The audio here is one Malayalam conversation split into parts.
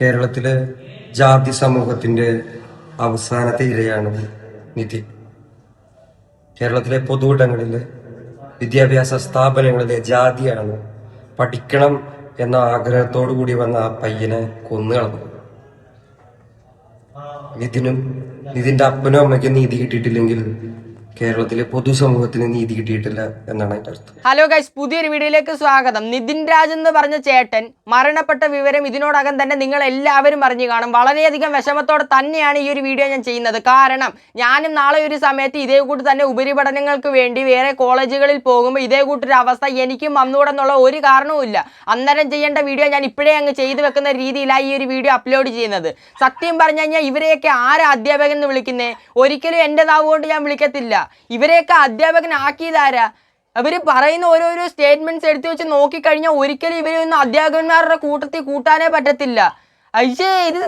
കേരളത്തിലെ ജാതി സമൂഹത്തിന്റെ അവസാനത്തെ ഇരയാണ് നിതിൻ. കേരളത്തിലെ പൊതുവിടങ്ങളിലെ വിദ്യാഭ്യാസ സ്ഥാപനങ്ങളിലെ ജാതിയാണ് പഠിക്കണം എന്ന ആഗ്രഹത്തോടു കൂടി വന്ന ആ പയ്യനെ കൊന്നുകളഞ്ഞു. നിതിന്റെ അപ്പനും അമ്മയ്ക്കും നീതി കിട്ടിയിട്ടില്ലെങ്കിൽ കേരളത്തിലെ പൊതുസമൂഹത്തിന് നീതി കിട്ടിയിട്ടില്ല എന്നാണ് അതിന്റെ അർത്ഥം. ഹലോ ഗൈസ്, പുതിയൊരു വീഡിയോയിലേക്ക് സ്വാഗതം. നിതിൻ രാജ് എന്ന് പറഞ്ഞ ചേട്ടൻ മരണപ്പെട്ട വിവരം ഇതിനോടകം തന്നെ നിങ്ങൾ എല്ലാവരും അറിഞ്ഞു കാണും. വളരെയധികം വിഷമത്തോടെ തന്നെയാണ് ഈ ഒരു വീഡിയോ ഞാൻ ചെയ്യുന്നത്. കാരണം ഞാനും നാളെ ഒരു സമയത്ത് ഇതേ കൂട്ട് തന്നെ ഉപരിപഠനങ്ങൾക്ക് വേണ്ടി വേറെ കോളേജുകളിൽ പോകുമ്പോൾ ഇതേ കൂട്ടൊരു അവസ്ഥ എനിക്കും വന്നുകൂടെന്നുള്ള ഒരു കാരണവുമില്ല. അന്നേരം ചെയ്യേണ്ട വീഡിയോ ഞാൻ ഇപ്പോഴേ അങ്ങ് ചെയ്തു വെക്കുന്ന രീതിയിലാണ് ഈ ഒരു വീഡിയോ അപ്ലോഡ് ചെയ്യുന്നത്. സത്യം പറഞ്ഞു കഴിഞ്ഞാൽ ഇവരെയൊക്കെ ആരാ അധ്യാപകൻ എന്ന് വിളിക്കുന്നേ? ഒരിക്കലും എൻ്റെ നാവുകൊണ്ട് ഞാൻ വിളിക്കത്തില്ല. ഇവരെയൊക്കെ അധ്യാപകനാക്കിയതാരാ? അവർ പറയുന്ന ഓരോരോ സ്റ്റേറ്റ്മെന്റ്സ് എടുത്തു വെച്ച് നോക്കിക്കഴിഞ്ഞാൽ ഒരിക്കലും ഇവരൊന്നും അധ്യാപകന്മാരുടെ കൂട്ടത്തിൽ കൂട്ടാനേ പറ്റത്തില്ല. അയ്യേ, ഇത്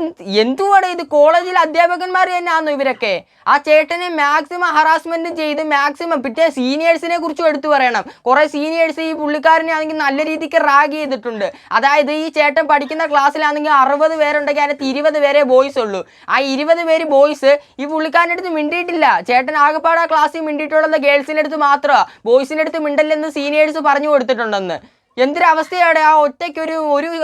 എന്തുവാണ് ഇത്? കോളേജിൽ അധ്യാപകന്മാർ തന്നെയാണോ ഇവരൊക്കെ? ആ ചേട്ടനെ മാക്സിമം ഹറാസ്മെന്റ് ചെയ്ത് മാക്സിമം പിന്നെ സീനിയേഴ്സിനെ കുറിച്ചും എടുത്തു പറയണം. കുറേ സീനിയേഴ്സ് ഈ പുള്ളിക്കാരനെ ആണെങ്കിൽ നല്ല രീതിക്ക് റാഗ് ചെയ്തിട്ടുണ്ട്. അതായത് ഈ ചേട്ടൻ പഠിക്കുന്ന ക്ലാസ്സിലാണെങ്കിൽ 60 പേരുണ്ടെങ്കിൽ അതിനകത്ത് 20 പേരെ ബോയ്സ് ഉള്ളൂ. ആ 20 പേര് ബോയ്സ് ഈ പുള്ളിക്കാരൻ്റെ അടുത്ത് മിണ്ടിയിട്ടില്ല. ചേട്ടൻ ആകെപ്പാട് ആ ക്ലാസ്സിൽ മിണ്ടിയിട്ടുള്ളത് ഗേൾസിൻ്റെ അടുത്ത് മാത്രമാണ്. ബോയ്സിൻ്റെ അടുത്ത് മിണ്ടല്ലെന്ന് സീനിയേഴ്സ് പറഞ്ഞു കൊടുത്തിട്ടുണ്ടെന്ന്. എന്തൊരവസ്ഥയാണ്! ആ ഒറ്റയ്ക്ക്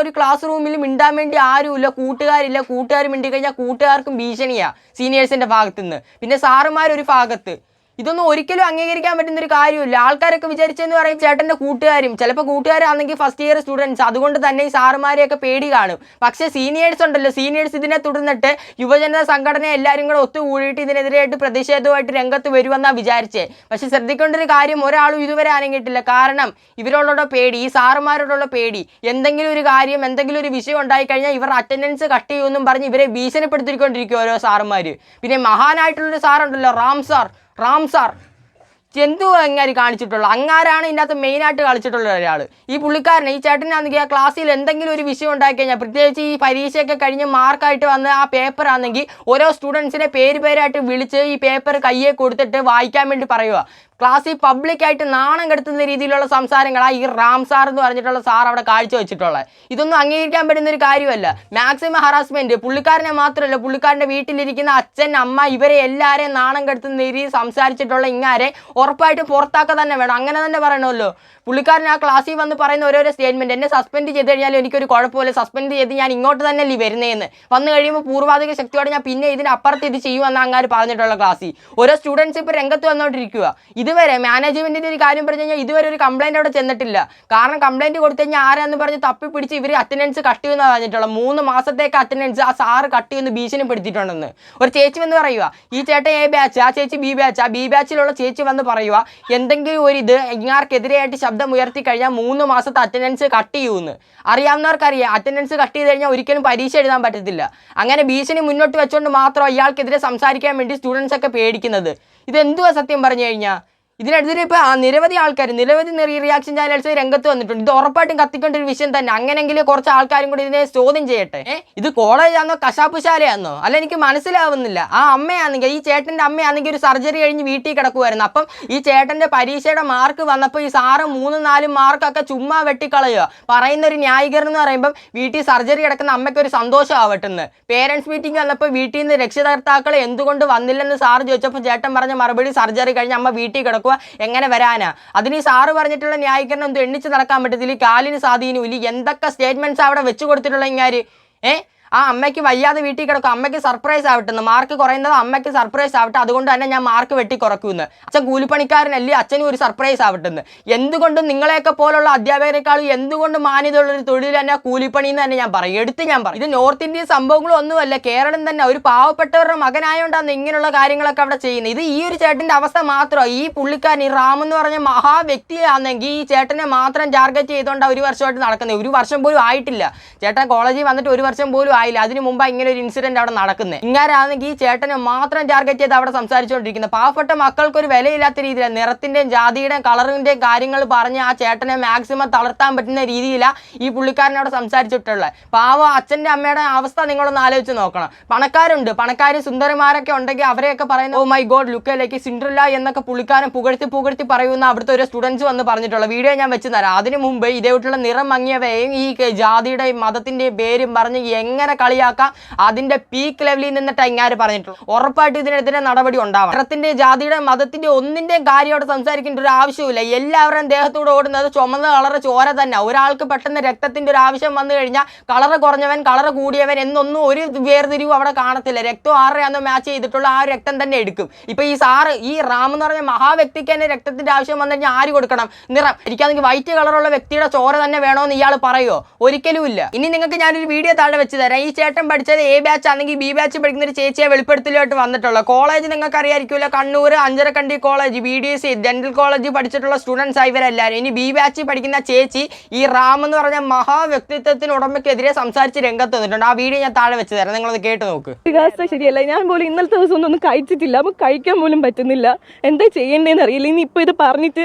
ഒരു ക്ലാസ് റൂമിൽ മിണ്ടാൻ വേണ്ടി ആരുമില്ല, കൂട്ടുകാരില്ല. കൂട്ടുകാർ മിണ്ടിക്കഴിഞ്ഞാൽ കൂട്ടുകാർക്കും ഭീഷണിയാണ് സീനിയേഴ്സിൻ്റെ ഭാഗത്തു നിന്ന്. പിന്നെ സാറുമാരൊരു ഭാഗത്ത്. ഇതൊന്നും ഒരിക്കലും അംഗീകരിക്കാൻ പറ്റുന്ന ഒരു കാര്യമില്ല. ആൾക്കാരൊക്കെ വിചാരിച്ചെന്ന് പറയും ചേട്ടൻ്റെ കൂട്ടുകാരും ചിലപ്പോൾ കൂട്ടുകാരാണെങ്കിൽ ഫസ്റ്റ് ഇയർ സ്റ്റുഡൻസ്, അതുകൊണ്ട് തന്നെ ഈ സാറുമാരെയൊക്കെ പേടി കാണും. പക്ഷേ സീനിയേഴ്സ് ഉണ്ടല്ലോ, സീനിയേഴ്സ് ഇതിനെ തുടർന്നിട്ട് യുവജന സംഘടന എല്ലാവരും കൂടെ ഒത്തുകൂടിയിട്ട് ഇതിനെതിരായിട്ട് പ്രതിഷേധമായിട്ട് രംഗത്ത് വരുമെന്നാണ് വിചാരിച്ചേ. പക്ഷെ ശ്രദ്ധിക്കേണ്ട ഒരു കാര്യം, ഒരാളും ഇതുവരെ അനങ്ങിയിട്ടില്ല. കാരണം ഇവരോടുള്ള പേടി, ഈ സാറുമാരോടുള്ള പേടി. എന്തെങ്കിലും ഒരു കാര്യം, എന്തെങ്കിലും ഒരു വിഷയം ഉണ്ടായിക്കഴിഞ്ഞാൽ ഇവർ അറ്റൻഡൻസ് കട്ട് ചെയ്യുമെന്നും പറഞ്ഞ് ഇവരെ ഭീഷണിപ്പെടുത്തിക്കൊണ്ടിരിക്കും ഓരോ സാറുമാർ. പിന്നെ മഹാനായിട്ടുള്ളൊരു സാറുണ്ടല്ലോ, റാം സാർ എന്തുവാ അങ്ങാര് കാണിച്ചിട്ടുള്ളൂ? അങ്ങാരാണ് ഇതിനകത്ത് മെയിനായിട്ട് കളിച്ചിട്ടുള്ള ഒരാൾ. ഈ പുള്ളിക്കാരനെ, ഈ ചേട്ടനാണെങ്കിൽ ആ ക്ലാസ്സിൽ എന്തെങ്കിലും ഒരു വിഷയം ഉണ്ടായിക്കഴിഞ്ഞാൽ, പ്രത്യേകിച്ച് ഈ പരീക്ഷയൊക്കെ കഴിഞ്ഞ് മാർക്കായിട്ട് വന്ന് ആ പേപ്പർ ആണെങ്കിൽ ഓരോ സ്റ്റുഡൻസിനെ പേരായിട്ട് വിളിച്ച് ഈ പേപ്പർ കയ്യെ കൊടുത്തിട്ട് വായിക്കാൻ വേണ്ടി പറയുക. ക്ലാസ്സിൽ പബ്ലിക്കായിട്ട് നാണം കെടുത്തുന്ന രീതിയിലുള്ള സംസാരങ്ങളാണ് ഈ റാം സാർ എന്ന് പറഞ്ഞിട്ടുള്ള സാർ അവിടെ കാഴ്ച വെച്ചിട്ടുള്ളത്. ഇതൊന്നും അംഗീകരിക്കാൻ പറ്റുന്ന ഒരു കാര്യമല്ല. മാക്സിമം ഹറാസ്മെൻറ്റ് പുള്ളിക്കാരനെ മാത്രമല്ല, പുള്ളിക്കാരൻ്റെ വീട്ടിലിരിക്കുന്ന അച്ഛൻ, അമ്മ, ഇവരെ എല്ലാവരെയും നാണം കെടുത്തുന്ന രീതിയിൽ സംസാരിച്ചിട്ടുള്ള ഇങ്ങാരെ ഉറപ്പായിട്ട് പുറത്താക്കുക തന്നെ വേണം. അങ്ങനെ തന്നെ പറയണമല്ലോ. പുള്ളിക്കാരൻ ആ ക്ലാസ്സിൽ വന്ന് പറയുന്ന ഓരോരോ സ്റ്റേറ്റ്മെൻറ്റ്, എന്നെ സസ്പെൻഡ് ചെയ്ത് കഴിഞ്ഞാൽ എനിക്കൊരു കുഴപ്പമില്ല, സസ്പെൻഡ് ചെയ്ത് ഞാൻ ഇങ്ങോട്ട് തന്നെ അല്ലേ വരുന്നതെന്ന്. വന്നു കഴിയുമ്പോൾ പൂർവാധിക ശക്തിയോടെ ഞാൻ പിന്നെ ഇതിനപ്പുറത്ത് ഇത് ചെയ്യുമെന്ന് അങ്ങാര് പറഞ്ഞിട്ടുള്ള ക്ലാസ്സിൽ ഓരോ സ്റ്റുഡൻസ് ഇപ്പോൾ രംഗത്ത് വന്നുകൊണ്ടിരിക്കുക. ഇതുവരെ മാനേജ്മെൻറ്റിൻ്റെ ഒരു കാര്യം പറഞ്ഞു കഴിഞ്ഞാൽ ഇതുവരെ ഒരു കംപ്ലയിൻറ്റ് അവിടെ ചെന്നിട്ടില്ല. കാരണം കംപ്ലയിൻറ്റ് കൊടുത്തു കഴിഞ്ഞാൽ ആരാന്ന് പറഞ്ഞ് തപ്പിപ്പിടിച്ച് ഇവർ അറ്റൻഡൻസ് കട്ട് ചെയ്യുമെന്ന് പറഞ്ഞിട്ടുള്ളത്. 3 മാസത്തേക്ക് അറ്റൻഡൻസ് ആ സാറ് കട്ട് ചെയ്യുമെന്ന് ഭീഷണിപ്പെടുത്തിയിട്ടുണ്ടെന്ന് ഒരു ചേച്ചി വന്ന് പറയുക. ഈ ചേട്ടൻ A ബാച്ച്, ആ ചേച്ചി B ബാച്ച്. ആ B ബാച്ചിലുള്ള ചേച്ചി വന്ന് പറയുക, എന്തെങ്കിലും ഒരു ഇത് ഇങ്ങാർക്കെതിരെയായിട്ട് ശബ്ദം ഉയർത്തി കഴിഞ്ഞാൽ 3 മാസത്തെ അറ്റൻഡൻസ് കട്ട് ചെയ്യുമെന്ന്. അറിയാവുന്നവർക്കറിയാം, അറ്റൻഡൻസ് കട്ട് ചെയ്ത് കഴിഞ്ഞാൽ ഒരിക്കലും പരീക്ഷ എഴുതാൻ പറ്റത്തില്ല. അങ്ങനെ ഭീഷണി മുന്നോട്ട് വെച്ചുകൊണ്ട് മാത്രം ഇയാൾക്കെതിരെ സംസാരിക്കാൻ വേണ്ടി സ്റ്റുഡൻസ് ഒക്കെ പേടിക്കുന്നത്. ഇതെന്തുവാ സത്യം പറഞ്ഞു കഴിഞ്ഞാൽ? ഇതിനെതിരെ ഇപ്പോൾ നിരവധി ആൾക്കാർ, നിരവധി റിയാക്ഷൻ ചാനൽസ് രംഗത്ത് വന്നിട്ടുണ്ട്. ഇത് ഉറപ്പായിട്ടും കത്തിക്കേണ്ട ഒരു വിഷയം തന്നെ. അങ്ങനെയെങ്കിൽ കുറച്ച് ആൾക്കാരും കൂടി ഇതിനെ ചോദ്യം ചെയ്യട്ടെ. ഇത് കോളേജാണോ കശാപ്പുശാലയാണോ? അല്ല, എനിക്ക് മനസ്സിലാവുന്നില്ല. ആ അമ്മയാണെങ്കിൽ, ഈ ചേട്ടൻ്റെ അമ്മയാണെങ്കിൽ ഒരു സർജറി കഴിഞ്ഞ് വീട്ടിൽ കിടക്കുമായിരുന്നു. അപ്പം ഈ ചേട്ടൻ്റെ പരീക്ഷയുടെ മാർക്ക് വന്നപ്പോൾ ഈ സാറ് 3-4 മാർക്കൊക്കെ ചുമ്മാ വെട്ടിക്കളയുക. പറയുന്ന ഒരു ന്യായീകരണം എന്ന് പറയുമ്പം വീട്ടിൽ സർജറി കിടക്കുന്ന അമ്മയ്ക്ക് ഒരു സന്തോഷമാവട്ടെന്ന്. പേരൻസ് മീറ്റിംഗ് വന്നപ്പോൾ വീട്ടിൽ നിന്ന് രക്ഷിതാക്കൾ എന്തുകൊണ്ട് വന്നില്ലെന്ന് സാറ് ചോദിച്ചപ്പോൾ ചേട്ടൻ പറഞ്ഞ മറുപടി, സർജറി കഴിഞ്ഞ് അമ്മ വീട്ടിൽ കിടക്കും, എങ്ങനെ വരാനാ? അതിന് ഈ സാറ് പറഞ്ഞിട്ടുള്ള ന്യായീകരണം എന്തും എണ്ണിച്ച് നടക്കാൻ പറ്റത്തില്ല. കാലിന് സ്വാധീനമില്ല. എന്തൊക്കെ സ്റ്റേറ്റ്മെന്റ്സ് അവിടെ വെച്ച് കൊടുത്തിട്ടുള്ള ഇങ്ങാര്. ആ അമ്മയ്ക്ക് വയ്യാതെ വീട്ടിൽ കിടക്കും, അമ്മയ്ക്ക് സർപ്രൈസ് ആവട്ടെന്ന്. മാർക്ക് കുറയുന്നത് അമ്മയ്ക്ക് സർപ്രൈസ് ആവട്ടെ, അതുകൊണ്ട് തന്നെ ഞാൻ മാർക്ക് വെട്ടി കുറക്കുമെന്ന്. അച്ഛൻ കൂലിപ്പണിക്കാരനല്ലേ, അച്ഛനും ഒരു സർപ്രൈസ് ആവട്ടെന്ന്. എന്തുകൊണ്ടും നിങ്ങളെയൊക്കെ പോലുള്ള അധ്യാപകരെക്കാളും എന്തുകൊണ്ട് മാന്യതയുള്ളൊരു തൊഴിൽ തന്നെ കൂലിപ്പണി എന്ന് തന്നെ ഞാൻ പറയും. ഇത് നോർത്ത് ഇന്ത്യൻ സംഭവങ്ങളൊന്നുമല്ല, കേരളം തന്നെ. ഒരു പാവപ്പെട്ടവരുടെ മകനായോണ്ടാണ് ഇങ്ങനെയുള്ള കാര്യങ്ങളൊക്കെ അവിടെ ചെയ്യുന്നത്. ഇത് ഈ ഒരു ചേട്ടൻ്റെ അവസ്ഥ മാത്രമാണ്. ഈ പുള്ളിക്കാരൻ, ഈ റാം എന്ന് പറഞ്ഞ മഹാ വ്യക്തിയാണെങ്കിൽ ഈ ചേട്ടനെ മാത്രം ടാർഗറ്റ് ചെയ്തുകൊണ്ടാണ് ഒരു വർഷമായിട്ട് നടക്കുന്നത്. 1 വർഷം പോലും ആയിട്ടില്ല ചേട്ടൻ കോളേജിൽ വന്നിട്ട്, 1 വർഷം പോലും ആയില്ല. അതിന് മുമ്പ് ഇങ്ങനെ ഒരു ഇൻസിഡന്റ് അവിടെ നടക്കുന്നത്. ഇങ്ങാരാണെങ്കിൽ ഈ ചേട്ടനെ മാത്രം ടാർഗറ്റ് ചെയ്ത് അവിടെ സംസാരിച്ചുകൊണ്ടിരിക്കുന്നത്. പാവപ്പെട്ട മക്കൾക്കൊരു വിലയില്ലാത്ത രീതിയിലാണ്, നിറത്തിൻ്റെയും ജാതിയുടെയും കളറിൻ്റെയും കാര്യങ്ങൾ പറഞ്ഞ് ആ ചേട്ടനെ മാക്സിമം തളർത്താൻ പറ്റുന്ന രീതിയിലാണ് ഈ പുള്ളിക്കാരൻ അവിടെ സംസാരിച്ചിട്ടുള്ളത്. പാവം അച്ഛൻ്റെ അമ്മയുടെ അവസ്ഥ നിങ്ങളൊന്ന് ആലോചിച്ച് നോക്കണം. പണക്കാരുണ്ട്, പണക്കാരും സുന്ദരന്മാരൊക്കെ ഉണ്ടെങ്കിൽ അവരെയൊക്കെ പറയുന്നത്, oh my God look like Cinderella എന്നൊക്കെ പുള്ളിക്കാരൻ പുകഴ്ത്തി പറയുന്ന അവിടുത്തെ ഒരു സ്റ്റുഡൻസ് വന്ന് പറഞ്ഞിട്ടുള്ള വീഡിയോ ഞാൻ വെച്ച് തരാം. അതിന് മുമ്പ് ഇതേപോലുള്ള നിറം മങ്ങിയവയും ഈ ജാതിയുടെയും മതത്തിൻ്റെയും പേരും പറഞ്ഞ് എങ്ങനെ എങ്ങനെ കളിയാക്കാം അതിന്റെ പീക്ക് ലെവലിൽ നിന്നിട്ട് ഇങ്ങാര് പറഞ്ഞിട്ടുള്ളൂ. ഉറപ്പായിട്ടും ഇതിനെതിരെ നടപടി ഉണ്ടാവും. നിറത്തിന്റെ ജാതിയുടെ മതത്തിന്റെ ഒന്നിന്റെയും കാര്യം അവിടെ സംസാരിക്കേണ്ട ഒരു ആവശ്യമില്ല. എല്ലാവരുടെയും ദേഹത്തൂടെ ഓടുന്നത് ചുമന്ന കളറ് ചോര തന്നെ. ഒരാൾക്ക് പെട്ടെന്ന് രക്തത്തിന്റെ ഒരു ആവശ്യം വന്നു കഴിഞ്ഞാൽ കളറ് കുറഞ്ഞവൻ കളറ് കൂടിയവൻ എന്നൊന്നും ഒരു വേർതിരിവ് അവിടെ കാണത്തില്ല. രക്തം ആരുടെയാണോ മാച്ച് ചെയ്തിട്ടുള്ള ആ രക്തം തന്നെ എടുക്കും. ഇപ്പൊ ഈ റാം എന്ന് പറഞ്ഞ മഹാവ്യക്തിക്ക് തന്നെ രക്തത്തിന്റെ ആവശ്യം വന്നു കഴിഞ്ഞാൽ ആര് കൊടുക്കണം? നിറം. എനിക്കാണെങ്കിൽ വൈറ്റ് കളറുള്ള വ്യക്തിയുടെ ചോര തന്നെ വേണമെന്ന് ഇയാൾ പറയുമോ? ഒരിക്കലും ഇല്ല. ഇനി നിങ്ങൾക്ക് ഞാനൊരു വീഡിയോ താഴെ വെച്ച് തരാം. ഈ ചേട്ടൻ പഠിച്ചത് A ബാച്ച് ആണെങ്കിൽ B ബാച്ച് പഠിക്കുന്ന ഒരു ചേച്ചിയെ വെളിപ്പെടുത്തലുമായിട്ട് വന്നിട്ടുള്ള കോളേജ് നിങ്ങൾക്ക് അറിയാമായിരിക്കുമല്ലോ. Kannur Anjarakandy college BDC dental college പഠിച്ചിട്ടുള്ള സ്റ്റുഡൻസ് ഇവരെല്ലാവരും. ഇനി B ബാച്ച് പഠിക്കുന്ന ചേച്ചി ഈ റാം എന്ന് പറഞ്ഞ മഹാവ്യക്തിത്വത്തിന് ഉടമയ്ക്കെതിരെ സംസാരിച്ച് രംഗത്ത് വന്നിട്ടുണ്ട്. ആ വീഡിയോ ഞാൻ താഴെ വെച്ച് തരാം, നിങ്ങളത് കേട്ട് നോക്ക്. ശരിയല്ല, ഞാൻ പോലും ഇന്നലത്തെ ദിവസം ഒന്നും കഴിച്ചിട്ടില്ല, നമുക്ക് കഴിക്കാൻ പോലും പറ്റുന്നില്ല. എന്താ ചെയ്യേണ്ടതെന്ന് അറിയില്ല. ഇനി ഇപ്പോൾ ഇത് പറഞ്ഞിട്ട്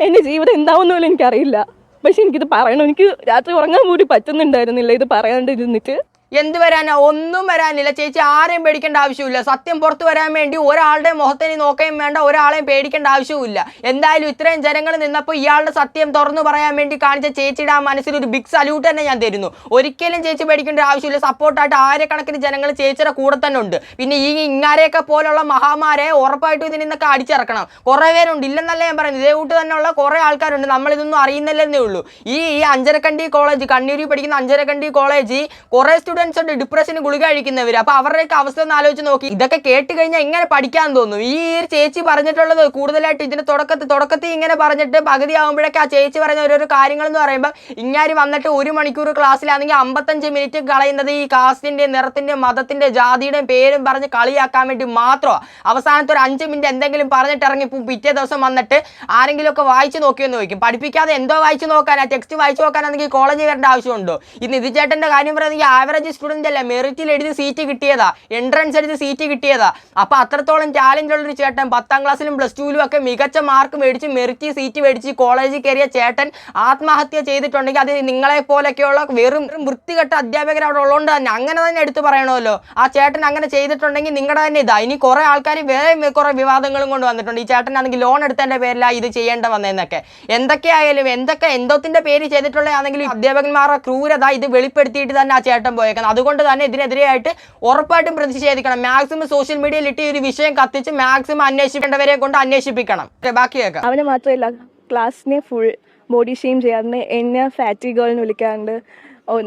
എൻ്റെ ജീവിതം എന്താവുന്ന പോലും എനിക്കറിയില്ല. പക്ഷെ എനിക്കിത് പറയണം. എനിക്ക് രാത്രി ഉറങ്ങാൻ പോലും പറ്റുന്നുണ്ടായിരുന്നില്ല ഇത് പറയാണ്ടിരുന്നിട്ട്. എന്ത് വരാനാ? ഒന്നും വരാനില്ല ചേച്ചി. ആരെയും പേടിക്കേണ്ട ആവശ്യമില്ല. സത്യം പുറത്തു വരാൻ വേണ്ടി ഒരാളുടെ മുഖത്തിന് നോക്കുകയും വേണ്ട, ഒരാളെയും പേടിക്കേണ്ട ആവശ്യമില്ല. എന്തായാലും ഇത്രയും ജനങ്ങൾ നിന്നപ്പോൾ ഇയാളുടെ സത്യം തുറന്നു പറയാൻ വേണ്ടി കാണിച്ച ചേച്ചിയുടെ ആ മനസ്സിൽ ഒരു ബിഗ് സല്യൂട്ട് തന്നെ ഞാൻ തരുന്നു. ഒരിക്കലും ചേച്ചി പേടിക്കേണ്ട ആവശ്യമില്ല. സപ്പോർട്ടായിട്ട് ആയിരക്കണക്കിന് ജനങ്ങൾ ചേച്ചിയുടെ കൂടെ തന്നെ ഉണ്ട്. പിന്നെ ഈ ഇങ്ങാരെയൊക്കെ പോലുള്ള മഹാമാരെ ഉറപ്പായിട്ടും ഇതിൽ നിന്നൊക്കെ അടിച്ചിറക്കണം. കുറേ പേരുണ്ട്, ഇല്ലെന്നല്ല ഞാൻ പറയുന്നത്. ഇതേ കൂട്ട് തന്നെയുള്ള കുറേ ആൾക്കാരുണ്ട്, നമ്മളിതൊന്നും അറിയുന്നില്ലെന്നേ ഉള്ളൂ. ഈ അഞ്ചരക്കണ്ടി കോളേജ്, കണ്ണൂരിൽ പഠിക്കുന്ന അഞ്ചരക്കണ്ടി കോളേജ് കുറേ സ്റ്റുഡൻസ് ഉണ്ട് ഡിപ്രഷന് ഗുളിക കഴിക്കുന്നവർ. അപ്പോൾ അവരുടെയൊക്കെ അവസ്ഥ ഒന്ന് ആലോചിച്ച് നോക്കി. ഇതൊക്കെ കേട്ട് കഴിഞ്ഞാൽ എങ്ങനെ പഠിക്കാൻ തോന്നും? ഈ ചേച്ചി പറഞ്ഞിട്ടുള്ളത് കൂടുതലായിട്ട് ഇതിന്റെ തുടക്കത്തിൽ ഇങ്ങനെ പറഞ്ഞിട്ട് പകുതി ആകുമ്പോഴേക്ക് ആ ചേച്ചി പറഞ്ഞ ഓരോരോ കാര്യങ്ങൾ എന്ന് പറയുമ്പോൾ ഇങ്ങാര് വന്നിട്ട് 1 മണിക്കൂർ ക്ലാസ്സിലാണെങ്കിൽ 55 മിനിറ്റ് കളയുന്നത് ഈ കാസ്റ്റിന്റെ, നിറത്തിന്റെ, മതത്തിന്റെ, ജാതിയുടെയും പേരും പറഞ്ഞ് കളിയാക്കാൻ വേണ്ടി മാത്രമാണ്. അവസാനത്തെ ഒരു 5 മിനിറ്റ് എന്തെങ്കിലും പറഞ്ഞിട്ട് ഇറങ്ങി പിറ്റേ ദിവസം വന്നിട്ട് ആരെങ്കിലും ഒക്കെ വായിച്ച് നോക്കിയെന്ന് ചോദിക്കും. പഠിപ്പിക്കാതെ എന്തോ വായിച്ച് നോക്കാനാ? ടെക്സ്റ്റ് വായിച്ച് നോക്കാനാണെങ്കിൽ കോളേജിൽ വരേണ്ട ആവശ്യമുണ്ടോ? ഈ നിധിച്ചേട്ടന്റെ കാര്യം പറയുന്നത് ആവറേജ് സ്റ്റുഡന്റ് അല്ല, മെറിറ്റിൽ എഴുതി സീറ്റ് കിട്ടിയതാ, എൻട്രൻസ് എഴുതി സീറ്റ് കിട്ടിയതാ. അപ്പൊ അത്രത്തോളം ടാലന്റ് ഉള്ളൊരു ചേട്ടൻ 10ാം ക്ലാസ്സിലും +2ലും ഒക്കെ മികച്ച മാർക്ക് മേടിച്ച് മെറിറ്റ് സീറ്റ് മേടിച്ച് കോളേജിൽ കയറിയ ചേട്ടൻ ആത്മഹത്യ ചെയ്തിട്ടുണ്ടെങ്കിൽ അത് നിങ്ങളെ പോലെയൊക്കെയുള്ള വെറും വൃത്തികെട്ട അധ്യാപകർ അവിടെ ഉള്ളതുകൊണ്ട് തന്നെ അങ്ങനെ തന്നെ എടുത്തു പറയണമല്ലോ. ആ ചേട്ടൻ അങ്ങനെ ചെയ്തിട്ടുണ്ടെങ്കിൽ നിങ്ങളുടെ തന്നെ ഇതാ. ഇനി കുറെ ആൾക്കാർ വേറെ കുറെ വിവാദങ്ങളും കൊണ്ട് വന്നിട്ടുണ്ട്. ഈ ചേട്ടനാണെങ്കിൽ ലോൺ എടുത്തതിന്റെ പേരിലാണ് ഇത് ചെയ്യേണ്ട വന്നതെന്നൊക്കെ. എന്തൊക്കെയായാലും എന്തോത്തിന്റെ പേര് ചെയ്തിട്ടുള്ളതാണെങ്കിലും അധ്യാപകന്മാരുടെ ക്രൂരത ഇത് വെളിപ്പെടുത്തിയിട്ട് തന്നെ ആ ചേട്ടൻ പോയേക്കുന്നത്. അതുകൊണ്ട് തന്നെ ഇതിനെതിരെയായിട്ട് ഉറപ്പായിട്ടും പ്രതിഷേധിക്കണം. മാക്സിമം സോഷ്യൽ മീഡിയയിൽ ഇട്ട് ഈ ഒരു വിഷയം കത്തിച്ച് മാക്സിമം അന്വേഷിക്കേണ്ടവരെ കൊണ്ട് അന്വേഷിപ്പിക്കണം. ബാക്കി കേൾക്കാം. അവനെ മാത്രമല്ല, ക്ലാസ്സിനെ ഫുൾ ബോഡി ഷെയിം ചെയ്യാറുണ്ട്. എന്നെ ഫാറ്റി ഗേൾ എന്ന് വിളിക്കാറുണ്ട്.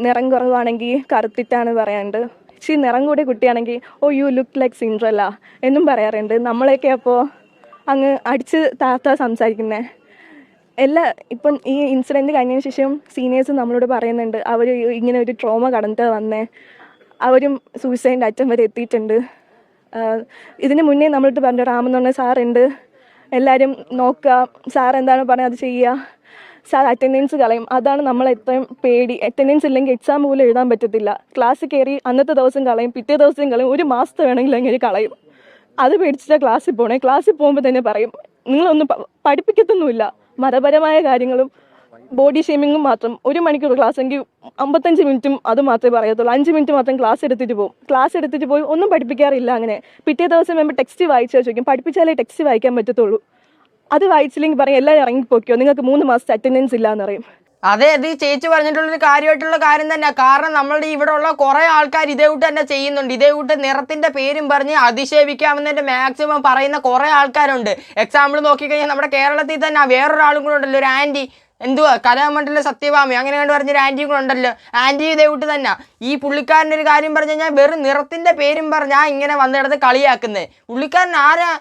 നിറം കുറവാണെങ്കിൽ കറുത്തിട്ടാണ് പറയാറുണ്ട്. പക്ഷേ നിറം കൂടിയ കുട്ടിയാണെങ്കിൽ യു ലുക്ക് ലൈക്ക് സിൻഡ്രല്ല എന്നും പറയാറുണ്ട്. നമ്മളെയൊക്കെ അപ്പോൾ അങ്ങ് അടിച്ച് താത്താ സംസാരിക്കുന്നത്. ഇപ്പം ഈ ഇൻസിഡൻറ്റ് കഴിഞ്ഞതിന് ശേഷം സീനിയേഴ്സ് നമ്മളോട് പറയുന്നുണ്ട് അവർ ഇങ്ങനെ ഒരു ട്രോമ കടന്നിട്ട് വന്നേ, അവരും സൂയിസൈഡ് അറ്റം വരെ എത്തിയിട്ടുണ്ട്. ഇതിന് മുന്നേ നമ്മളോട് പറഞ്ഞു റാം എന്ന് പറഞ്ഞ സാറുണ്ട്, എല്ലാവരും നോക്കുക, സാർ എന്താണ് പറഞ്ഞത് അത് ചെയ്യുക, സാർ അറ്റൻഡൻസ് കളയും. അതാണ് നമ്മളെത്രയും പേടി. അറ്റൻഡൻസ് ഇല്ലെങ്കിൽ എക്സാം പോലും എഴുതാൻ പറ്റത്തില്ല. ക്ലാസ്സിൽ കയറി അന്നത്തെ ദിവസം കളയും, പിറ്റേ ദിവസം കളയും, ഒരു മാസത്തെ വേണമെങ്കിൽ അങ്ങനെ കളയും. അത് പേടിച്ചിട്ടാണ് ക്ലാസ്സിൽ പോകണേ. ക്ലാസ്സിൽ പോകുമ്പോൾ തന്നെ പറയും നിങ്ങളൊന്നും പഠിപ്പിക്കത്തൊന്നുമില്ല, മതപരമായ കാര്യങ്ങളും ബോഡി ഷേമിങ്ങും മാത്രം. 1 മണിക്കൂർ ക്ലാസ് എങ്കിൽ 55 മിനിറ്റും അത് മാത്രമേ പറയത്തുള്ളൂ. 5 മിനിറ്റ് മാത്രം ക്ലാസ് എടുത്തിട്ട് പോകും. ക്ലാസ് എടുത്തിട്ട് പോയി ഒന്നും പഠിപ്പിക്കാറില്ല. അങ്ങനെ പിറ്റേ ദിവസം വരുമ്പോൾ ടെക്സ്റ്റ് വായിച്ചാൽ ചോദിക്കും, പഠിപ്പിച്ചാലേ ടെക്സ്റ്റ് വായിക്കാൻ പറ്റത്തുള്ളൂ. അത് വായിച്ചില്ലെങ്കിൽ പറയും എല്ലാവരും ഇറങ്ങിപ്പോയിക്കോ, നിങ്ങൾക്ക് 3 മാസത്തെ അറ്റൻഡൻസ് ഇല്ല എന്ന് പറയും. അതെ, അത് ചേച്ചി പറഞ്ഞിട്ടുള്ളൊരു കാര്യമായിട്ടുള്ള കാര്യം തന്നെ. കാരണം നമ്മളുടെ ഇവിടെ ഉള്ള കുറേ ആൾക്കാർ ഇതേ കൂട്ട് തന്നെ ചെയ്യുന്നുണ്ട്. ഇതേ കൂട്ട് നിറത്തിന്റെ പേരും പറഞ്ഞ് അധിക്ഷേപിക്കാവുന്നതിന്റെ മാക്സിമം പറയുന്ന കുറേ ആൾക്കാരുണ്ട്. എക്സാമ്പിൾ നോക്കിക്കഴിഞ്ഞാൽ നമ്മുടെ കേരളത്തിൽ തന്നെ വേറൊരാളും കൂടെ ഉണ്ടല്ലോ, ഒരു ആൻറ്റി, എന്തുവാ കലാമണ്ഡല സത്യഭാമി അങ്ങനെ കണ്ട് പറഞ്ഞൊരു ആൻറ്റിയും കൂടെ ഉണ്ടല്ലോ. ആൻറ്റി ഇതേ കൂട്ട് തന്നെ. ഈ പുള്ളിക്കാരൻ്റെ ഒരു കാര്യം പറഞ്ഞു കഴിഞ്ഞാൽ വെറും നിറത്തിന്റെ പേരും പറഞ്ഞാൽ ഇങ്ങനെ വന്നിടത്ത് കളിയാക്കുന്നത്. പുള്ളിക്കാരൻ ആരാ?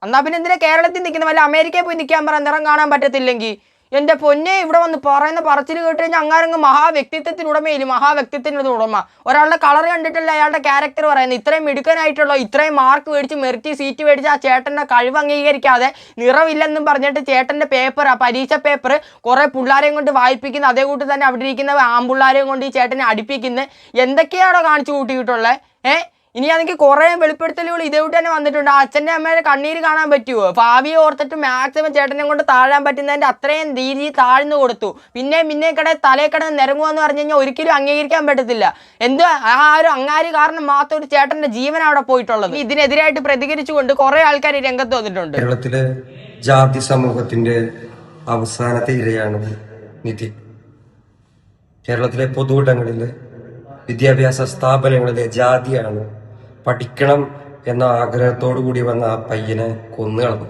എന്നാ പിന്നെ എന്തിനാ കേരളത്തിൽ നിൽക്കുന്നത്? വല്ല അമേരിക്കയിൽ പോയി നിൽക്കാൻ പറ, നിറം കാണാൻ പറ്റത്തില്ലെങ്കിൽ. എൻ്റെ പൊന്നെ, ഇവിടെ വന്ന് പറയുന്ന പറച്ചിൽ കേട്ട് കഴിഞ്ഞാൽ അങ്ങാരങ്ങ് മഹാവ്യക്തിത്വത്തിനുടമയില്ല, മഹാവ്യക്തിത്വത്തിൻ്റെ ഉടമ. ഒരാളുടെ കളർ കണ്ടിട്ടല്ല അയാളുടെ ക്യാരക്ടർ പറയുന്നത്. ഇത്രയും മിടുക്കനായിട്ടുള്ള, ഇത്രയും മാർക്ക് മേടിച്ച് മെറിറ്റ് സീറ്റ് മേടിച്ച് ആ ചേട്ടൻ്റെ കഴിവ് അംഗീകരിക്കാതെ നിറമില്ലെന്നും പറഞ്ഞിട്ട് ചേട്ടൻ്റെ പേപ്പർ, ആ പരീക്ഷ പേപ്പർ കുറേ പിള്ളേരെയും കൊണ്ട് വായിപ്പിക്കുന്ന, അതേ കൂട്ട് തന്നെ അവിടെ ഇരിക്കുന്ന ആൺപിള്ളേരെയും കൊണ്ട് ഈ ചേട്ടനെ അടുപ്പിക്കുന്നത്. എന്തൊക്കെയാണോ കാണിച്ചു കൂട്ടിയിട്ടുള്ളത്? ഇനി അതെനിക്ക് കുറേ വെളിപ്പെടുത്തലുകൾ ഇതേവിട്ട് തന്നെ വന്നിട്ടുണ്ട്. അച്ഛൻ്റെ അമ്മയുടെ കണ്ണീര് കാണാൻ പറ്റുമോ? ഭാവിയെ ഓർത്തിട്ട് മാക്സിമം ചേട്ടനെ കൊണ്ട് താഴാൻ പറ്റുന്നതിൻ്റെ അത്രയും രീതി താഴ്ന്നു കൊടുത്തു. പിന്നെ തലയിൽ കിടന്ന് നിരങ്ങുമെന്ന് പറഞ്ഞു കഴിഞ്ഞാൽ ഒരിക്കലും അംഗീകരിക്കാൻ പറ്റത്തില്ല. എന്തുവാ ആ ഒരു അങ്ങാര് കാരണം മാത്രം ഒരു ചേട്ടൻ്റെ ജീവൻ അവിടെ പോയിട്ടുള്ളത്. ഇതിനെതിരായിട്ട് പ്രതികരിച്ചുകൊണ്ട് കുറേ ആൾക്കാർ രംഗത്ത് വന്നിട്ടുണ്ട്. കേരളത്തിലെ ജാതി സമൂഹത്തിന്റെ അവസാനത്തെ ഇരയാണ് നിധി. കേരളത്തിലെ പൊതുവിടങ്ങളിൽ വിദ്യാഭ്യാസ സ്ഥാപനങ്ങളിലെ ജാതിയാണ് പഠിക്കണം എന്ന ആഗ്രഹത്തോടു കൂടി വന്ന ആ പയ്യനെ കൊന്നുകളഞ്ഞു.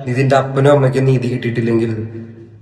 നിതിന്റെ അപ്പനും അമ്മയ്ക്കും നീതി കിട്ടിയിട്ടില്ലെങ്കിൽ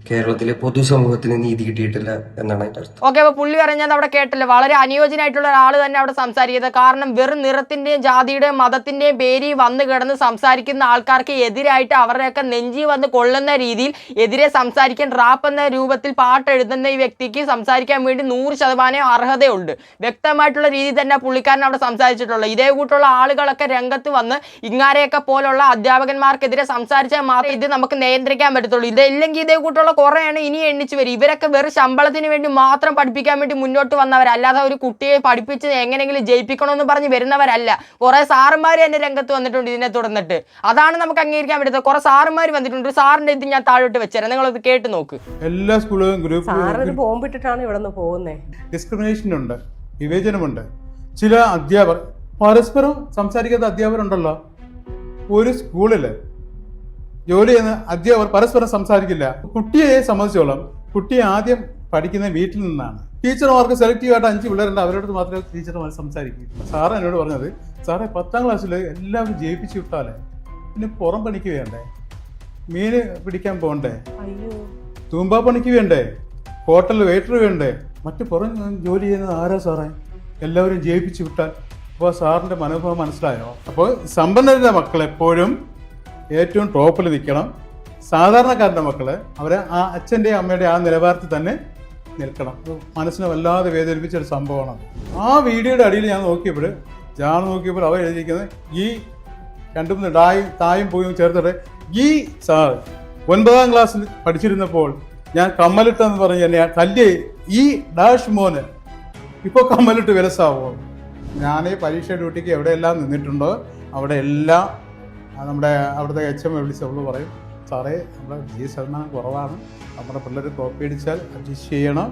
കേരളത്തിലെ പൊതുസമൂഹത്തിന് നീതി കിട്ടിയിട്ടില്ല എന്നാണ് അതിന്റെ അർത്ഥം. ഓക്കെ, അപ്പൊ പുള്ളി പറഞ്ഞത് അവിടെ കേട്ടല്ലോ, വളരെ അനുയോജ്യനായിട്ടുള്ള ഒരാൾ തന്നെ അവിടെ സംസാരിക്കുന്നത്. കാരണം വെറും നിറത്തിന്റെയും ജാതിയുടെയും മതത്തിന്റെയും പേരിൽ വന്ന് കിടന്ന് സംസാരിക്കുന്ന ആൾക്കാർക്ക് എതിരായിട്ട് അവരുടെയൊക്കെ നെഞ്ചി വന്ന് കൊള്ളുന്ന രീതിയിൽ എതിരെ സംസാരിക്കാൻ റാപ്പ് എന്ന രൂപത്തിൽ പാട്ട് എഴുതുന്ന ഈ വ്യക്തിക്ക് സംസാരിക്കാൻ വേണ്ടി 100% അർഹതയുണ്ട്. വ്യക്തമായിട്ടുള്ള രീതിയിൽ തന്നെ പുള്ളിക്കാരൻ അവിടെ സംസാരിച്ചിട്ടുള്ളത്. ഇതേ കൂട്ടുള്ള ആളുകളൊക്കെ രംഗത്ത് വന്ന് ഇങ്ങാരെയൊക്കെ പോലുള്ള അധ്യാപകന്മാർക്കെതിരെ സംസാരിച്ചാൽ മാത്രമേ ഇത് നമുക്ക് നിയന്ത്രിക്കാൻ പറ്റത്തുള്ളൂ. ഇതല്ലെങ്കിൽ ഇതേ കൂട്ടുള്ള കുറേയാണ് ഇനി എണ്ണിച്ചു വരും. ഇവരൊക്കെ വെറും ശമ്പളത്തിന് വേണ്ടി മാത്രം പഠിപ്പിക്കാൻ വേണ്ടി മുന്നോട്ട് വന്നവരല്ലാതെ ഒരു കുട്ടിയെ പഠിപ്പിച്ച് എങ്ങനെയെങ്കിലും ജയിപ്പിക്കണമെന്ന് പറഞ്ഞ് വരുന്നവരല്ല. കുറെ സാറുമാർ തന്നെ രംഗത്ത് വന്നിട്ടുണ്ട് ഇതിനെ തുടർന്നിട്ട്. അതാണ് നമുക്ക് അംഗീകരിക്കാൻ പറ്റുന്നത്. കുറെ സാറുമാർ വന്നിട്ടുണ്ട്. സാറിന്റെ ഇത് ഞാൻ താഴോട്ട് വെച്ചുതരാം, നിങ്ങളത് കേട്ട് നോക്ക്. എല്ലാ സ്കൂളുകളും ഗ്രൂപ്പ് ബോംബിട്ടിട്ടാണ് ഇവിടെ നിന്ന് പോകുന്നത്. ഡിസ്ക്രിമിനേഷൻ ഉണ്ട്, വിവേചനമുണ്ട്. ചില അധ്യാപകർ പരസ്പരം സംസാരിക്കാത്ത അധ്യാപകരുണ്ടല്ലോ. ഒരു സ്കൂളില് ജോലി ചെയ്യുന്ന അധ്യാപകർ പരസ്പരം സംസാരിക്കില്ല. കുട്ടിയെ സംബന്ധിച്ചോളം കുട്ടിയെ ആദ്യം പഠിക്കുന്നത് വീട്ടിൽ നിന്നാണ്. ടീച്ചർമാർക്ക് സെലക്റ്റീവായിട്ട് 5 പിള്ളേരുണ്ട്, അവരോട് മാത്രമേ ടീച്ചർമാർ സംസാരിക്കൂ. സാറ് എന്നോട് പറഞ്ഞത്, സാറേ 10ാം ക്ലാസ്സിൽ എല്ലാവരും ജയിപ്പിച്ച് വിട്ടാലേ പിന്നെ പുറം പണിക്ക് വേണ്ടേ, മീൻ പിടിക്കാൻ പോകണ്ടേ, തൂമ്പാ പണിക്ക് വേണ്ടേ, ഹോട്ടലിൽ വെയിറ്റർ വേണ്ടേ, മറ്റു പുറം ജോലി ചെയ്യുന്നത് ആരാ സാറേ, എല്ലാവരും ജയിപ്പിച്ച് വിട്ടാൽ. അപ്പോൾ സാറിൻ്റെ മനോഭാവം മനസ്സിലായോ? അപ്പോൾ സമ്പന്നരുടെ മക്കൾ എപ്പോഴും ഏറ്റവും ടോപ്പിൽ നിൽക്കണം. സാധാരണക്കാരൻ്റെ മക്കള് അവരെ ആ അച്ഛൻ്റെയും അമ്മയുടെയും ആ നിലവാരത്തിൽ തന്നെ നിൽക്കണം. മനസ്സിനെ വല്ലാതെ വേദനിപ്പിച്ചൊരു സംഭവമാണ്. ആ വീഡിയോയുടെ അടിയിൽ ഞാൻ നോക്കിയപ്പോൾ അവർ എഴുതിയിരിക്കുന്നത് ഈ 2-3 തായും പൂയും ചേർത്തിട്ട് ഈ സാർ 9ാം ക്ലാസ്സിൽ പഠിച്ചിരുന്നപ്പോൾ ഞാൻ കമ്മലിട്ടെന്ന് പറഞ്ഞ് എന്നെ തല്ലിയ ഈ ഡാഷ് മോന് ഇപ്പോൾ കമ്മലിട്ട് വിലസാവോ? ഞാൻ ഈ പരീക്ഷ ഡ്യൂട്ടിക്ക് എവിടെയെല്ലാം നിന്നിട്ടുണ്ടോ അവിടെ എല്ലാം നമ്മുടെ അവിടുത്തെ HM വിളിച്ച് അവള് പറയും, സാറേ നമ്മുടെ വിജയശതമാനം കുറവാണ്, നമ്മുടെ പിള്ളേർ കോപ്പി അടിച്ചാൽ അഡ്ജസ്റ്റ് ചെയ്യണം,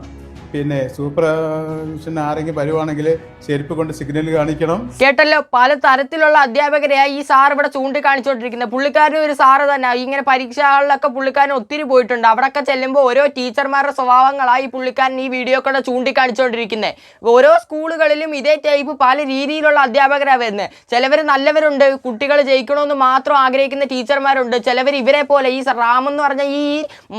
പിന്നെ സൂപ്പർവിഷൻ ആരെങ്കിലും വരുവാണെങ്കിൽ ചെരുപ്പ് കൊണ്ട് സിഗ്നൽ കാണിക്കണം. കേട്ടല്ലോ, പല തരത്തിലുള്ള അധ്യാപകരെയായി ഈ സാർ ഇവിടെ ചൂണ്ടിക്കാണിച്ചുകൊണ്ടിരിക്കുന്നത്. പുള്ളിക്കാരൻ ഒരു സാറ് തന്നെ ഇങ്ങനെ പരീക്ഷകളിലൊക്കെ പുള്ളിക്കാരൻ ഒത്തിരി പോയിട്ടുണ്ട്. അവിടെയൊക്കെ ചെല്ലുമ്പോൾ ഓരോ ടീച്ചർമാരുടെ സ്വഭാവങ്ങളായി പുള്ളിക്കാരൻ ഈ വീഡിയോ കൂടെ ചൂണ്ടിക്കാണിച്ചുകൊണ്ടിരിക്കുന്നത്. ഓരോ സ്കൂളുകളിലും ഇതേ ടൈപ്പ് പല രീതിയിലുള്ള അധ്യാപകരാണ് വരുന്നത്. ചിലവർ നല്ലവരുണ്ട്, കുട്ടികൾ ജയിക്കണമെന്ന് മാത്രം ആഗ്രഹിക്കുന്ന ടീച്ചർമാരുണ്ട്. ചിലവർ ഇവരെ പോലെ ഈ റാമെന്ന് പറഞ്ഞ ഈ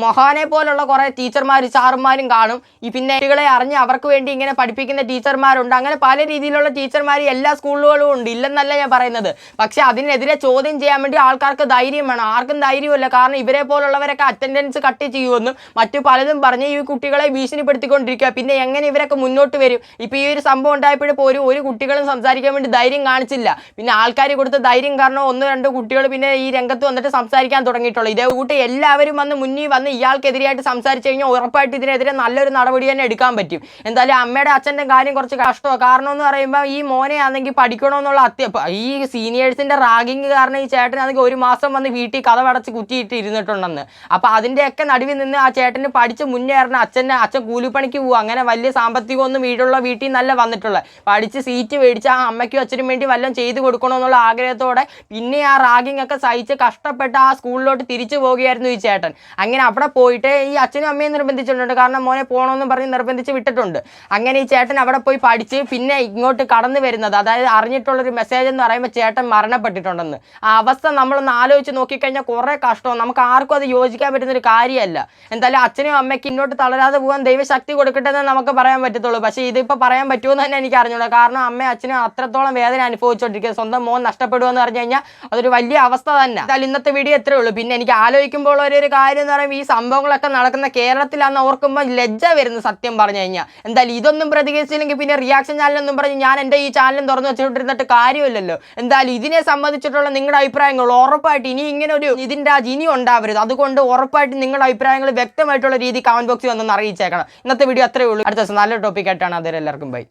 മൊഹാനെ പോലുള്ള കുറേ ടീച്ചർമാരും സാറുമാരും കാണും. പിന്നെ കുട്ടികളെ അറിഞ്ഞ് അവർക്ക് വേണ്ടി ഇങ്ങനെ പഠിപ്പിക്കുന്ന ടീച്ചർമാരുണ്ട്. അങ്ങനെ പല രീതിയിലുള്ള ടീച്ചർമാർ എല്ലാ സ്കൂളുകളും ഉണ്ട്, ഇല്ലെന്നല്ല ഞാൻ പറയുന്നത്. പക്ഷെ അതിനെതിരെ ചോദ്യം ചെയ്യാൻ വേണ്ടി ആൾക്കാർക്ക് ധൈര്യം വേണം. ആർക്കും ധൈര്യമില്ല. കാരണം ഇവരെ പോലുള്ളവരൊക്കെ അറ്റൻഡൻസ് കട്ട് ചെയ്യുമെന്നും മറ്റു പലതും പറഞ്ഞ് ഈ കുട്ടികളെ ഭീഷണിപ്പെടുത്തിക്കൊണ്ടിരിക്കുക. പിന്നെ എങ്ങനെ ഇവരൊക്കെ മുന്നോട്ട് വരും? ഇപ്പം ഈ ഒരു സംഭവം ഉണ്ടായപ്പോഴും ഒരു കുട്ടികളും സംസാരിക്കാൻ വേണ്ടി ധൈര്യം കാണിച്ചില്ല. പിന്നെ ആൾക്കാർ കൊടുത്ത ധൈര്യം കാരണം 1-2 കുട്ടികൾ പിന്നെ ഈ രംഗത്ത് വന്നിട്ട് സംസാരിക്കാൻ തുടങ്ങിയിട്ടുള്ളൂ. ഇതേ കൂട്ടി എല്ലാവരും വന്ന് മുന്നിൽ വന്ന് ഇയാൾക്കെതിരെയായിട്ട് സംസാരിച്ചു കഴിഞ്ഞാൽ ഉറപ്പായിട്ട് ഇതിനെതിരെ നല്ലൊരു നടപടി തന്നെ എടുക്കാൻ പറ്റും. എന്തായാലും അമ്മയുടെ അച്ഛൻ്റെ കാര്യം കുറച്ച് കഷ്ടമാണ്. കാരണം എന്ന് പറയുമ്പോൾ ഈ മോനെ ആണെങ്കിൽ പഠിക്കണമെന്നുള്ള ഈ സീനിയേഴ്സിന്റെ റാഗിങ് കാരണം ഈ ചേട്ടനാണെങ്കിൽ 1 മാസം വന്ന് വീട്ടിൽ കതവടച്ച് കുറ്റിയിട്ട് ഇരുന്നിട്ടുണ്ടെന്ന്. അപ്പോൾ അതിൻ്റെയൊക്കെ നടുവിൽ നിന്ന് ആ ചേട്ടന് പഠിച്ച് മുന്നേറുന്ന അച്ഛൻ കൂലിപ്പണിക്ക് പോകും. അങ്ങനെ വലിയ സാമ്പത്തികമൊന്നും വീട്ടിൽ നിന്നല്ല വന്നിട്ടുള്ളത്. പഠിച്ച് സീറ്റ് മേടിച്ച് ആ അമ്മയ്ക്കും അച്ഛനും വേണ്ടി വല്ലതും ചെയ്തു കൊടുക്കണമെന്നുള്ള ആഗ്രഹത്തോടെ പിന്നെ ആ റാഗിങ് ഒക്കെ സഹിച്ച് കഷ്ടപ്പെട്ട് ആ സ്കൂളിലോട്ട് തിരിച്ചു പോവുകയായിരുന്നു ഈ ചേട്ടൻ. അങ്ങനെ അവിടെ പോയിട്ട് ഈ അച്ഛനും അമ്മയും നിർബന്ധിച്ചിട്ടുണ്ട്. കാരണം മോനെ പോകണമെന്നും പറഞ്ഞ് നിർബന്ധിച്ച് വിട്ടിട്ടുണ്ട്. അങ്ങനെ ഈ ചേട്ടൻ അവിടെ പോയി പഠിച്ച് പിന്നെ ഇങ്ങോട്ട് കടന്നു വരുന്നത്, അതായത് അറിഞ്ഞിട്ടുള്ളൊരു മെസ്സേജ് എന്ന് പറയുമ്പോൾ ചേട്ടൻ മരണപ്പെട്ടിട്ടുണ്ടെന്ന്. ആ അവസ്ഥ നമ്മളൊന്ന് ആലോചിച്ച് നോക്കിക്കഴിഞ്ഞാൽ കുറേ കഷ്ടമാണ്. നമുക്ക് ആർക്കും അത് യോജിക്കാൻ പറ്റുന്നൊരു കാര്യമല്ല. എന്തായാലും അച്ഛനും അമ്മയ്ക്ക് ഇങ്ങോട്ട് തളരാതെ പോകാൻ ദൈവശക്തി കൊടുക്കട്ടെ എന്ന് നമുക്ക് പറയാൻ പറ്റത്തുള്ളൂ. പക്ഷേ ഇതിപ്പോൾ പറയാൻ പറ്റുമെന്ന് തന്നെ എനിക്ക് അറിഞ്ഞൂടാ. കാരണം അമ്മയും അച്ഛനും അത്രത്തോളം വേദന അനുഭവിച്ചുകൊണ്ടിരിക്കുക. സ്വന്തം മോൻ നഷ്ടപ്പെടുമെന്ന് പറഞ്ഞു കഴിഞ്ഞാൽ അതൊരു വലിയ അവസ്ഥ തന്നെ. എന്തായാലും ഇന്നത്തെ വീഡിയോ എത്രയേ ഉള്ളൂ. പിന്നെ എനിക്ക് ആലോചിക്കുമ്പോൾ ഒരു കാര്യം എന്ന് പറയുമ്പോൾ ഈ സംഭവങ്ങളൊക്കെ നടക്കുന്ന കേരളത്തിലാണെന്ന് ഓർക്കുമ്പോൾ ലജ്ജ വരുന്നു സത്യം പറഞ്ഞു കഴിഞ്ഞാൽ. എന്തായാലും ഇതൊന്നും പ്രതികരിച്ചില്ലെങ്കിൽ പിന്നെ റിയാക്ഷൻ ചാനലൊന്നും പറഞ്ഞ് ഞാൻ എൻ്റെ ഈ ചാനലും തുറന്നു വെച്ചിട്ടിരുന്നിട്ട് കാര്യമില്ലല്ലോ. എന്തായാലും ഇതിനെ സംബന്ധിച്ചിട്ടുള്ള നിങ്ങളുടെ അഭിപ്രായങ്ങൾ ഉറപ്പായിട്ട് ഇനി ഇങ്ങനെ ഒരു നിതിൻ രാജ് ഇനി ഉണ്ടാവരുത്. അതുകൊണ്ട് ഉറപ്പായിട്ട് നിങ്ങളുടെ അഭിപ്രായങ്ങൾ വ്യക്തമായിട്ടുള്ള രീതി കമന്റ് ബോക്സിൽ വന്നൊന്ന് അറിയിച്ചേക്കണം. ഇന്നത്തെ വീഡിയോ അത്രയേ ഉള്ളൂ. അടുത്ത ദിവസം നല്ലൊരു ടോപ്പിക്കായിട്ടാണ്. അതുവരെ എല്ലാവർക്കും ബൈ.